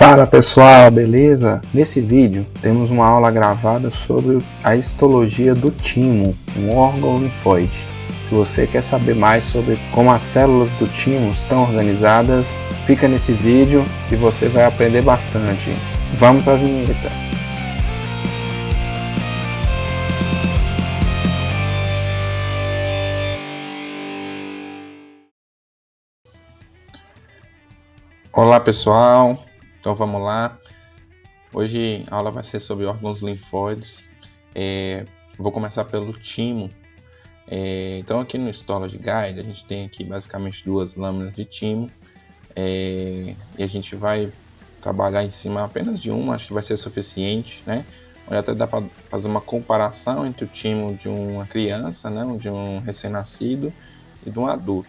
Fala pessoal, beleza? Nesse vídeo temos uma aula gravada sobre a histologia do timo, um órgão linfóide. Se você quer saber mais sobre como as células do timo estão organizadas, fica nesse vídeo e você vai aprender bastante. Vamos para a vinheta. Olá pessoal, então vamos lá. Hoje a aula vai ser sobre órgãos linfóides. Vou começar pelo timo. Então aqui no Histology Guide a gente tem aqui basicamente duas lâminas de timo e a gente vai trabalhar em cima apenas de uma, acho que vai ser suficiente, né? Onde até dá para fazer uma comparação entre o timo de uma criança, né? De um recém-nascido e de um adulto.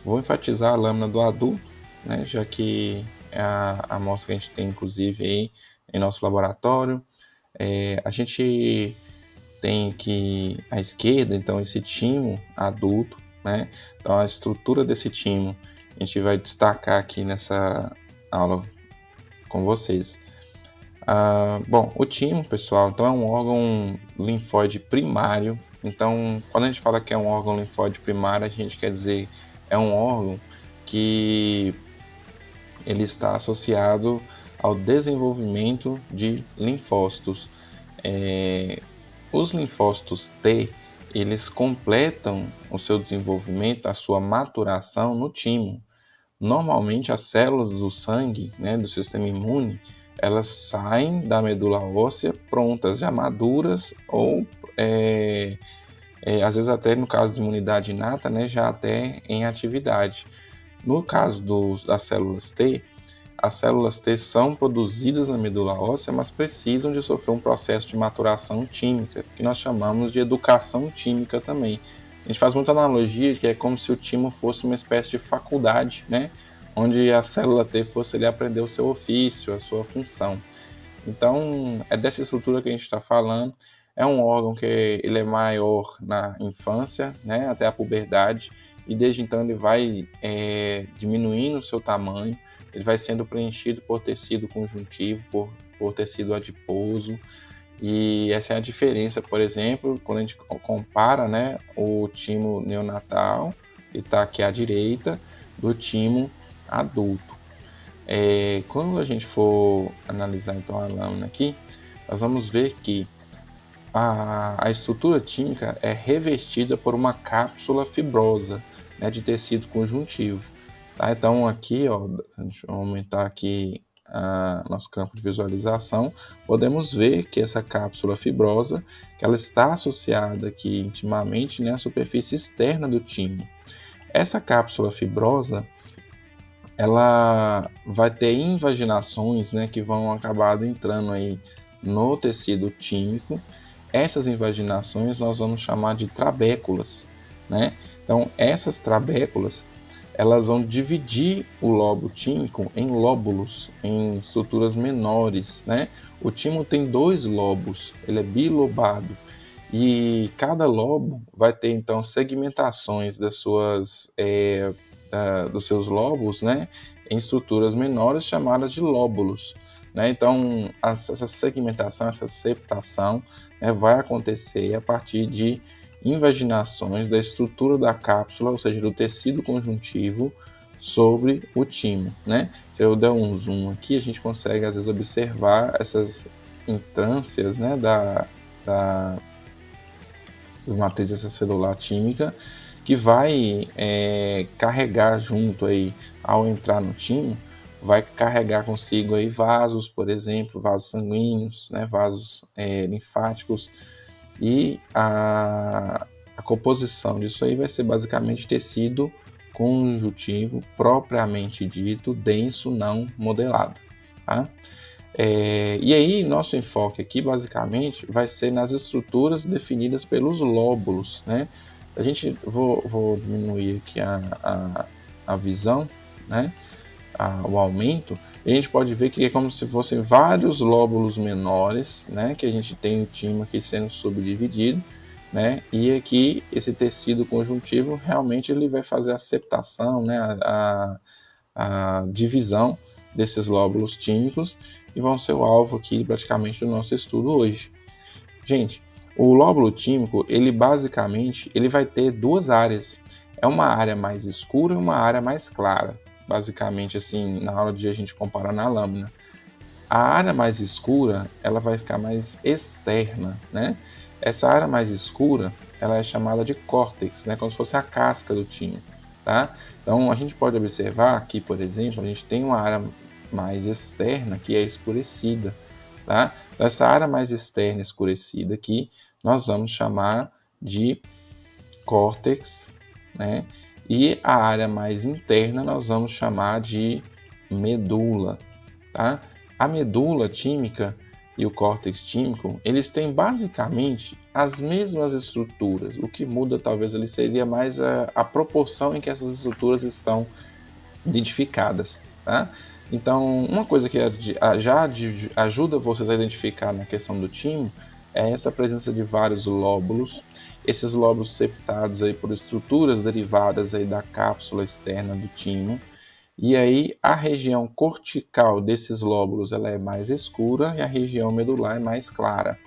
Vou enfatizar a lâmina do adulto, né? Já que é a amostra que a gente tem inclusive aí em nosso laboratório. A gente tem aqui à esquerda, então, esse timo adulto, né? Então, a estrutura desse timo a gente vai destacar aqui nessa aula com vocês. Bom, o timo, pessoal, então é um órgão linfóide primário. Então, quando a gente fala que é um órgão linfóide primário, a gente quer dizer é um órgão que ele está associado ao desenvolvimento de linfócitos. Os linfócitos T, eles completam o seu desenvolvimento, a sua maturação no timo. Normalmente as células do sangue, né, do sistema imune, elas saem da medula óssea prontas, já maduras ou às vezes até no caso de imunidade inata, né, já até em atividade. No caso das células T, as células T são produzidas na medula óssea, mas precisam de sofrer um processo de maturação tímica, que nós chamamos de educação tímica também. A gente faz muita analogia que é como se o timo fosse uma espécie de faculdade, né? Onde a célula T fosse ali aprender o seu ofício, a sua função. Então, é dessa estrutura que a gente está falando. É um órgão que ele é maior na infância, né, até a puberdade, e desde então ele vai diminuindo o seu tamanho, ele vai sendo preenchido por tecido conjuntivo, por tecido adiposo, e essa é a diferença, por exemplo, quando a gente compara, né, o timo neonatal, que está aqui à direita, do timo adulto. Quando a gente for analisar então a lâmina aqui, nós vamos ver que a estrutura tímica é revestida por uma cápsula fibrosa, né, de tecido conjuntivo. Tá? Então aqui, ó, deixa eu aumentar aqui nosso campo de visualização, podemos ver que essa cápsula fibrosa, que ela está associada aqui intimamente, né, à superfície externa do timo. Essa cápsula fibrosa, ela vai ter invaginações, né, que vão acabar entrando aí no tecido tímico. Essas invaginações nós vamos chamar de trabéculas, né? Então, essas trabéculas, elas vão dividir o lobo tímico em lóbulos, em estruturas menores, né? O timo tem 2 lobos, ele é bilobado, e cada lobo vai ter, então, segmentações dos seus lobos, né, em estruturas menores chamadas de lóbulos. Né? Então, essa segmentação, essa septação, né, vai acontecer a partir de invaginações da estrutura da cápsula, ou seja, do tecido conjuntivo sobre o timo. Né? Se eu der um zoom aqui, a gente consegue às vezes observar essas entrâncias, né, da matriz extracelular tímica, que vai carregar junto aí, ao entrar no timo, vai carregar consigo aí vasos, por exemplo, vasos sanguíneos, né, vasos linfáticos, e a composição disso aí vai ser basicamente tecido conjuntivo propriamente dito, denso, não modelado. Tá? E aí, nosso enfoque aqui, basicamente, vai ser nas estruturas definidas pelos lóbulos, né? Vou diminuir aqui a visão, né? O aumento, e a gente pode ver que é como se fossem vários lóbulos menores, né? Que a gente tem o timo aqui sendo subdividido, né? E aqui, esse tecido conjuntivo, realmente ele vai fazer a septação, né? A divisão desses lóbulos tímicos e vão ser o alvo aqui praticamente do nosso estudo hoje. Gente, o lóbulo tímico, ele basicamente vai ter duas áreas. É uma área mais escura e uma área mais clara. Basicamente, assim, na hora de a gente comparar na lâmina. A área mais escura, ela vai ficar mais externa, né? Essa área mais escura, ela é chamada de córtex, né? Como se fosse a casca do timo, tá? Então, a gente pode observar aqui, por exemplo, a gente tem uma área mais externa que é escurecida, tá? Então, essa área mais externa escurecida aqui, nós vamos chamar de córtex, né? E a área mais interna nós vamos chamar de medula, tá? A medula tímica e o córtex tímico, eles têm basicamente as mesmas estruturas. O que muda talvez ali seria mais a proporção em que essas estruturas estão identificadas, tá? Então, uma coisa que já ajuda vocês a identificar na questão do timo é essa presença de vários lóbulos, esses lóbulos septados aí por estruturas derivadas aí da cápsula externa do timo. E aí a região cortical desses lóbulos ela é mais escura e a região medular é mais clara.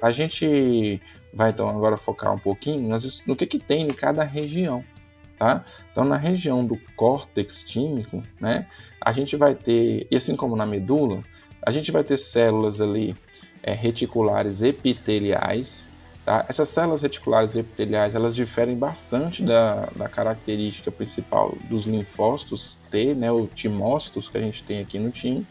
A gente vai então agora focar um pouquinho no que tem em cada região. Tá? Então, na região do córtex tímico, né, a gente vai ter, e assim como na medula, a gente vai ter células ali reticulares epiteliais. Tá? Essas células reticulares epiteliais, elas diferem bastante da característica principal dos linfócitos T, né, ou timócitos que a gente tem aqui no timo,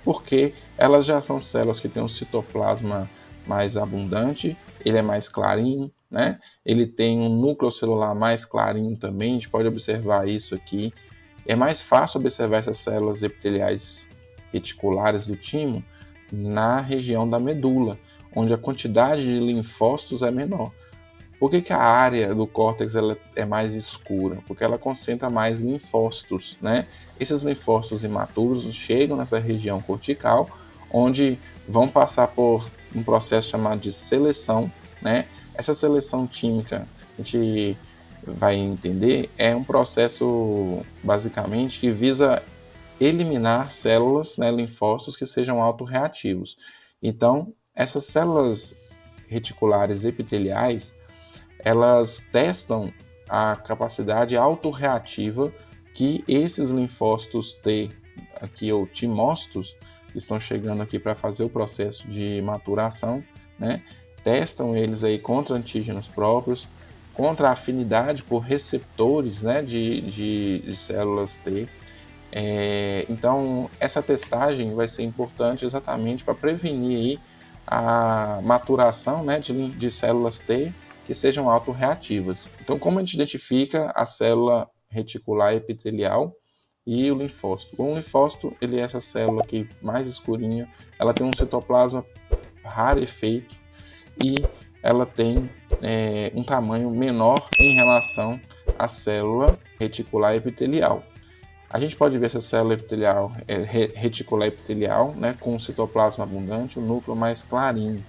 porque elas já são células que têm um citoplasma mais abundante, ele é mais clarinho, né? Ele tem um núcleo celular mais clarinho também, a gente pode observar isso aqui. É mais fácil observar essas células epiteliais reticulares do timo na região da medula, onde a quantidade de linfócitos é menor. Por que a área do córtex ela é mais escura? Porque ela concentra mais linfócitos, né? Esses linfócitos imaturos chegam nessa região cortical, onde vão passar por um processo chamado de seleção, né? Essa seleção tímica, a gente vai entender, é um processo basicamente que visa eliminar células, né, linfócitos que sejam autorreativos. Então, essas células reticulares epiteliais, elas testam a capacidade autorreativa que esses linfócitos T, aqui ou timócitos, que estão chegando aqui para fazer o processo de maturação, né? Testam eles aí contra antígenos próprios, contra a afinidade por receptores, né, de células T. Então, essa testagem vai ser importante exatamente para prevenir aí a maturação, né, de células T que sejam autorreativas. Então, como a gente identifica a célula reticular epitelial e o linfócito? O linfócito, ele é essa célula aqui mais escurinha, ela tem um citoplasma rarefeito e ela tem um tamanho menor em relação à célula reticular epitelial. A gente pode ver essa célula epitelial, reticular epitelial, né, com o citoplasma abundante, o núcleo mais clarinho.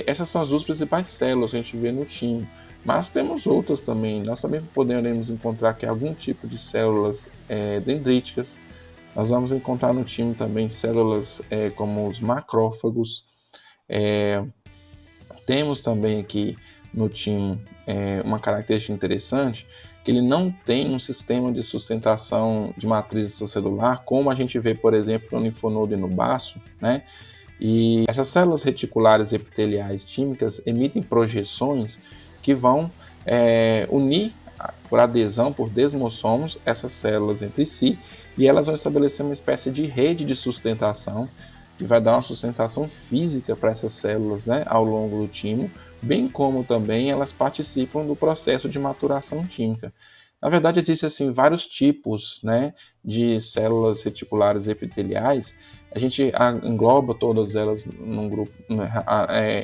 Essas são as duas principais células que a gente vê no timo, mas temos outras também. Nós também poderemos encontrar aqui algum tipo de células dendríticas. Nós vamos encontrar no timo também células como os macrófagos. Temos também aqui no timo uma característica interessante, que ele não tem um sistema de sustentação de matriz extracelular, como a gente vê, por exemplo, no linfonodo e no baço, né? E essas células reticulares epiteliais tímicas emitem projeções que vão unir por adesão, por desmossomos, essas células entre si, e elas vão estabelecer uma espécie de rede de sustentação que vai dar uma sustentação física para essas células, né, ao longo do timo, bem como também elas participam do processo de maturação tímica. Na verdade, existem assim, vários tipos, né, de células reticulares epiteliais. A gente engloba todas elas num grupo,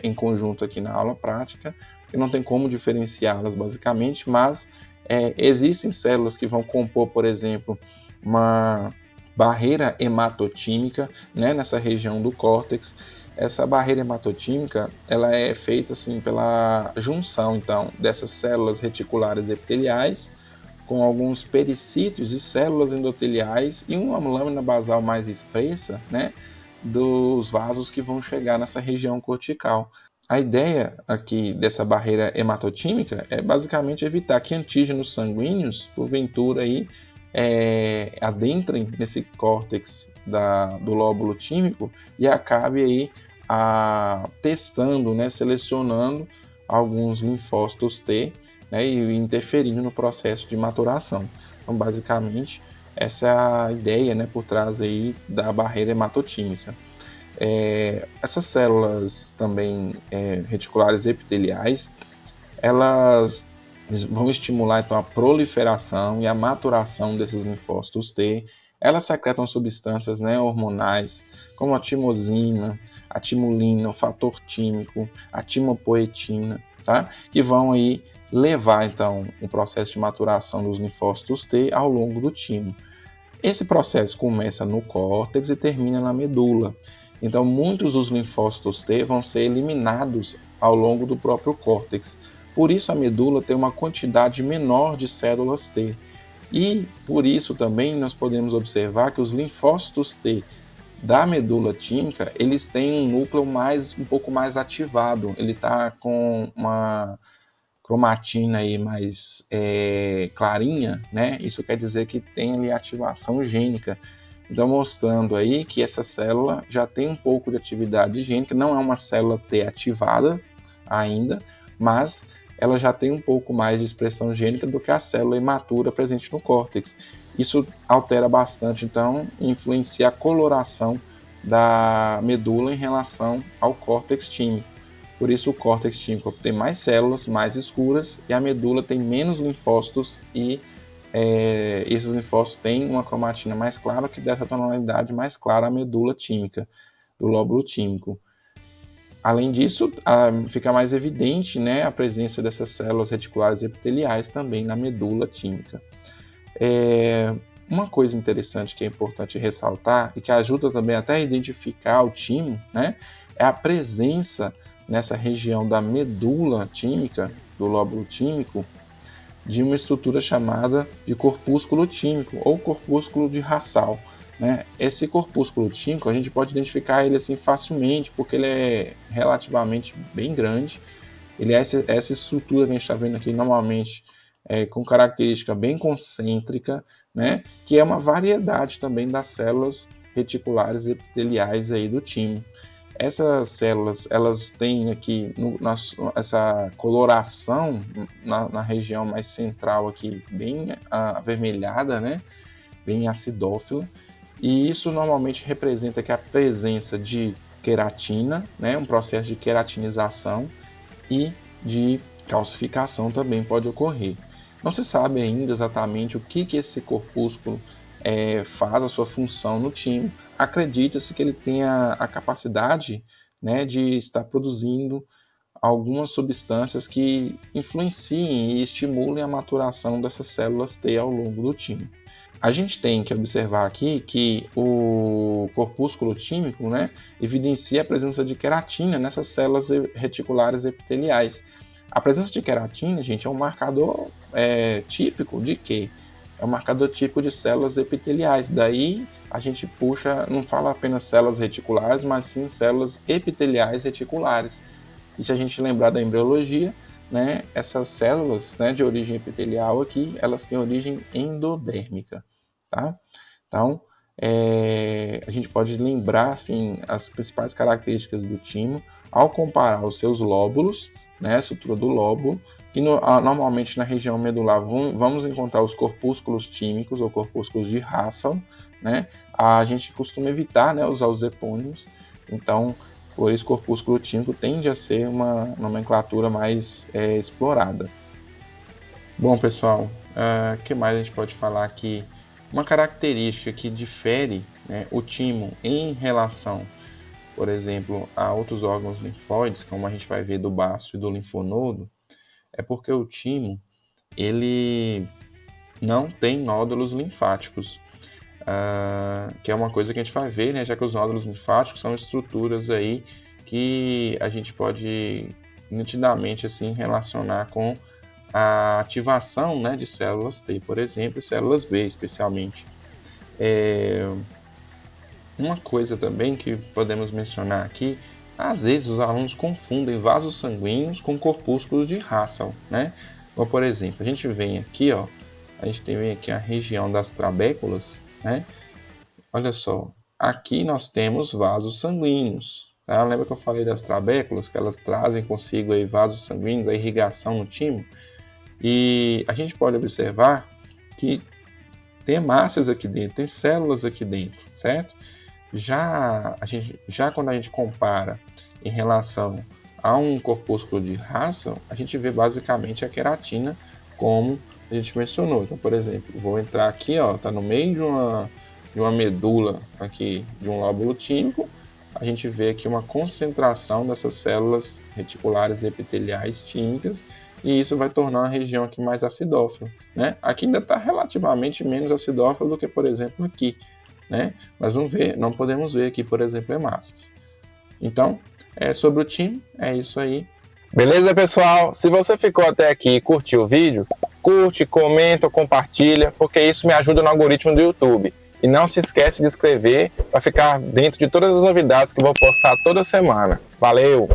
em conjunto aqui na aula prática, e não tem como diferenciá-las basicamente, mas existem células que vão compor, por exemplo, uma barreira hematotímica, né, nessa região do córtex. Essa barreira hematotímica ela é feita assim, pela junção então, dessas células reticulares epiteliais com alguns pericítios e células endoteliais e uma lâmina basal mais espessa, né, dos vasos que vão chegar nessa região cortical. A ideia aqui dessa barreira hematotímica é basicamente evitar que antígenos sanguíneos, porventura, aí, adentrem nesse córtex do lóbulo tímico e acabe aí testando, né, selecionando alguns linfócitos T, né, e interferindo no processo de maturação. Então, basicamente, essa é a ideia, né, por trás aí da barreira hematotímica. Essas células também reticulares epiteliais, elas vão estimular então a proliferação e a maturação desses linfócitos T. Elas secretam substâncias, né, hormonais, como a timosina, a timulina, o fator tímico, a timopoetina, tá? Que vão aí levar então o processo de maturação dos linfócitos T ao longo do timo. Esse processo começa no córtex e termina na medula. Então, muitos dos linfócitos T vão ser eliminados ao longo do próprio córtex. Por isso, a medula tem uma quantidade menor de células T. E, por isso, também nós podemos observar que os linfócitos T da medula tímica, eles têm um núcleo um pouco mais ativado. Ele está com uma cromatina aí mais clarinha, né? Isso quer dizer que tem ali ativação gênica. Então, mostrando aí que essa célula já tem um pouco de atividade gênica, não é uma célula T ativada ainda, mas ela já tem um pouco mais de expressão gênica do que a célula imatura presente no córtex. Isso altera bastante, então, influencia a coloração da medula em relação ao córtex tímico. Por isso, o córtex tímico tem mais células, mais escuras, e a medula tem menos linfócitos e esses linfócitos têm uma cromatina mais clara, que dessa tonalidade mais clara a medula tímica, do lóbulo tímico. Além disso, fica mais evidente, né, a presença dessas células reticulares epiteliais também na medula tímica. Uma coisa interessante que é importante ressaltar e que ajuda também até a identificar o timo, né, é a presença nessa região da medula tímica, do lóbulo tímico, de uma estrutura chamada de corpúsculo tímico ou corpúsculo de Hassall, né? Esse corpúsculo tímico a gente pode identificar ele assim facilmente porque ele é relativamente bem grande. Ele é essa estrutura que a gente está vendo aqui normalmente com característica bem concêntrica, né? Que é uma variedade também das células reticulares epiteliais aí do timo. Essas células, elas têm aqui essa coloração na região mais central aqui, bem avermelhada, né? Bem acidófila. E isso normalmente representa que a presença de queratina, né? Um processo de queratinização e de calcificação também pode ocorrer. Não se sabe ainda exatamente o que esse corpúsculo faz a sua função no timo. Acredita-se que ele tenha a capacidade, né, de estar produzindo algumas substâncias que influenciem e estimulem a maturação dessas células T ao longo do timo. A gente tem que observar aqui que o corpúsculo tímico, né, evidencia a presença de queratina nessas células reticulares epiteliais. A presença de queratina, gente, é um marcador típico de quê? É um marcador típico de células epiteliais. Daí a gente puxa, não fala apenas células reticulares, mas sim células epiteliais reticulares. E se a gente lembrar da embriologia, né, essas células, né, de origem epitelial aqui, elas têm origem endodérmica, tá? Então, a gente pode lembrar assim, as principais características do timo ao comparar os seus lóbulos, né, a estrutura do lóbulo, que normalmente na região medular vamos encontrar os corpúsculos tímicos ou corpúsculos de Hassall, né? A gente costuma evitar, né, usar os epônimos, então por isso corpúsculo tímico tende a ser uma nomenclatura mais explorada. Bom, pessoal, o que mais a gente pode falar aqui? Uma característica que difere, né, o timo em relação, por exemplo, a outros órgãos linfóides, como a gente vai ver do baço e do linfonodo, é porque o timo ele não tem nódulos linfáticos, que é uma coisa que a gente vai ver, né, já que os nódulos linfáticos são estruturas aí que a gente pode nitidamente assim relacionar com a ativação, né, de células T, por exemplo, e células B, especialmente. Uma coisa também que podemos mencionar aqui, às vezes os alunos confundem vasos sanguíneos com corpúsculos de Russell, né? Ou, por exemplo, a gente vem aqui, ó, a gente tem aqui a região das trabéculas, né? Olha só, aqui nós temos vasos sanguíneos. Tá? Lembra que eu falei das trabéculas, que elas trazem consigo aí vasos sanguíneos, a irrigação no timo? E a gente pode observar que tem hemácias aqui dentro, tem células aqui dentro, certo? Já quando a gente compara em relação a um corpúsculo de Russell, a gente vê basicamente a queratina, como a gente mencionou. Então, por exemplo, vou entrar aqui, ó, tá no meio de uma medula aqui, de um lóbulo tímico, a gente vê aqui uma concentração dessas células reticulares epiteliais tímicas, e isso vai tornar a região aqui mais acidófila, né? Aqui ainda está relativamente menos acidófila do que, por exemplo, aqui, né? Mas não podemos ver aqui, por exemplo, hemácias. Então, sobre o timo, é isso aí. Beleza, pessoal? Se você ficou até aqui e curtiu o vídeo, curte, comenta, compartilha, porque isso me ajuda no algoritmo do YouTube. E não se esquece de inscrever para ficar dentro de todas as novidades que eu vou postar toda semana. Valeu!